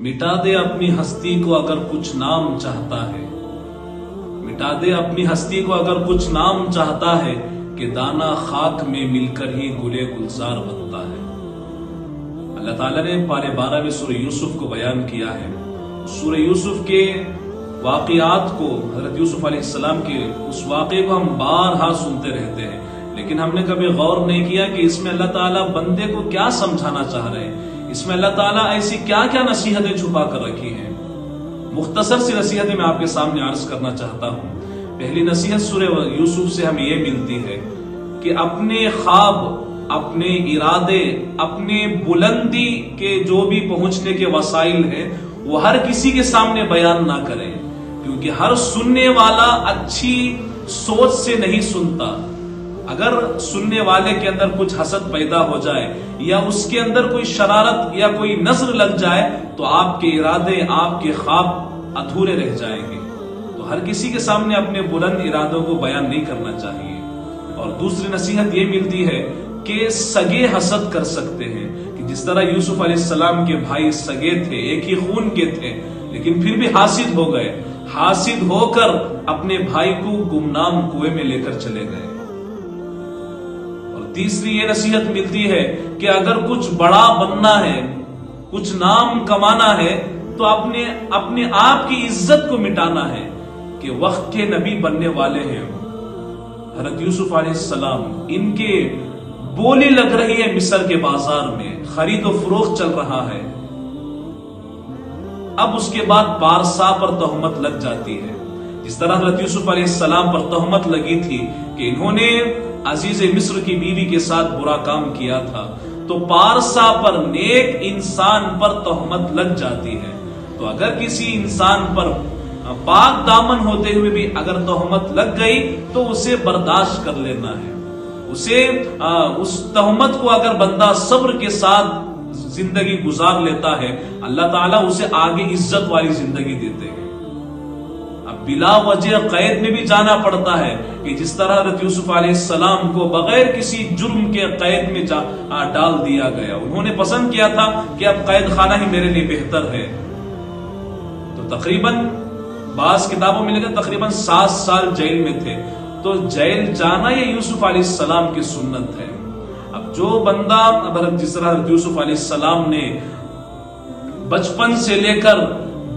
مٹا دے اپنی ہستی کو اگر کچھ نام چاہتا ہے، مٹا دے اپنی ہستی کو اگر کچھ نام چاہتا ہے، کہ دانا خاک میں مل کر ہی گلے گلزار بنتا ہے۔ اللہ تعالیٰ نے پارے 12 میں سورہ یوسف کو بیان کیا ہے۔ سورہ یوسف کے واقعات کو، حضرت یوسف علیہ السلام کے اس واقعے کو ہم بارہا سنتے رہتے ہیں، لیکن ہم نے کبھی غور نہیں کیا کہ اس میں اللہ تعالیٰ بندے کو کیا سمجھانا چاہ رہے ہیں، اس میں اللہ تعالیٰ ایسی کیا کیا نصیحتیں چھپا کر رکھی ہیں۔ مختصر سی نصیحتیں میں آپ کے سامنے عرض کرنا چاہتا ہوں۔ پہلی نصیحت سورہ یوسف سے ہمیں یہ ملتی ہے کہ اپنے خواب، اپنے ارادے، اپنے بلندی کے جو بھی پہنچنے کے وسائل ہیں وہ ہر کسی کے سامنے بیان نہ کریں، کیونکہ ہر سننے والا اچھی سوچ سے نہیں سنتا۔ اگر سننے والے کے اندر کچھ حسد پیدا ہو جائے یا اس کے اندر کوئی شرارت یا کوئی نظر لگ جائے تو آپ کے ارادے، آپ کے خواب ادھورے رہ جائیں گے۔ تو ہر کسی کے سامنے اپنے بلند ارادوں کو بیان نہیں کرنا چاہیے۔ اور دوسری نصیحت یہ ملتی ہے کہ سگے حسد کر سکتے ہیں، کہ جس طرح یوسف علیہ السلام کے بھائی سگے تھے، ایک ہی خون کے تھے، لیکن پھر بھی حاسد ہو گئے، حاسد ہو کر اپنے بھائی کو گمنام کنویں میں لے کر چلے گئے۔ تیسری یہ نصیحت ملتی ہے کہ اگر کچھ بڑا بننا ہے، کچھ نام کمانا ہے، تو اپنے آپ کی عزت کو مٹانا ہے، کہ وقت کے نبی بننے والے ہیں حضرت یوسف علیہ السلام، ان کے بولی لگ رہی ہے مصر کے بازار میں، خرید و فروخت چل رہا ہے۔ اب اس کے بعد بارسا پر تہمت لگ جاتی ہے، جس طرح حضرت یوسف علیہ السلام پر تہمت لگی تھی کہ انہوں نے عزیز مصر کی بیوی کے ساتھ برا کام کیا تھا، تو پارسا پر، نیک انسان پر تہمت لگ جاتی ہے۔ تو اگر کسی انسان پر پاک دامن ہوتے ہوئے بھی اگر تہمت لگ گئی تو اسے برداشت کر لینا ہے، اس تہمت کو اگر بندہ صبر کے ساتھ زندگی گزار لیتا ہے، اللہ تعالیٰ اسے آگے عزت والی زندگی دیتے ہیں۔ بلا وجہ قید میں بھی جانا پڑتا ہے، کہ جس طرح حضرت یوسف علیہ السلام کو بغیر کسی جرم کے قید میں ڈال دیا گیا۔ انہوں نے پسند کیا تھا کہ اب قید خانہ ہی میرے لیے بہتر ہے، تو تقریباً بعض کتابوں میں لگا تقریباً 7 سال جیل میں تھے۔ تو جیل جانا یہ یوسف علیہ السلام کی سنت ہے۔ اب جو بندہ، جس طرح حضرت یوسف علیہ السلام نے بچپن سے لے کر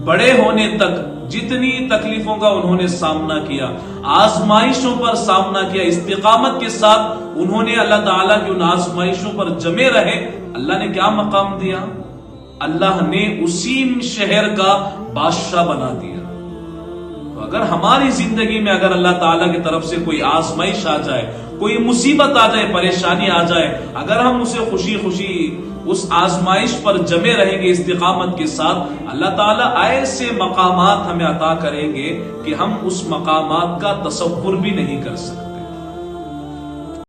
بڑے ہونے تک جتنی تکلیفوں کا انہوں نے سامنا کیا، آزمائشوں پر سامنا کیا، استقامت کے ساتھ انہوں نے اللہ تعالیٰ کی ان آزمائشوں پر جمے رہے، اللہ نے کیا مقام دیا؟ اللہ نے اسی شہر کا بادشاہ بنا دیا۔ تو اگر ہماری زندگی میں اگر اللہ تعالیٰ کی طرف سے کوئی آزمائش آ جائے، کوئی مصیبت آ جائے، پریشانی آ جائے، اگر ہم اسے خوشی خوشی اس آزمائش پر جمے رہیں گے استقامت کے ساتھ، اللہ تعالیٰ ایسے مقامات ہمیں عطا کریں گے کہ ہم اس مقامات کا تصور بھی نہیں کر سکتے۔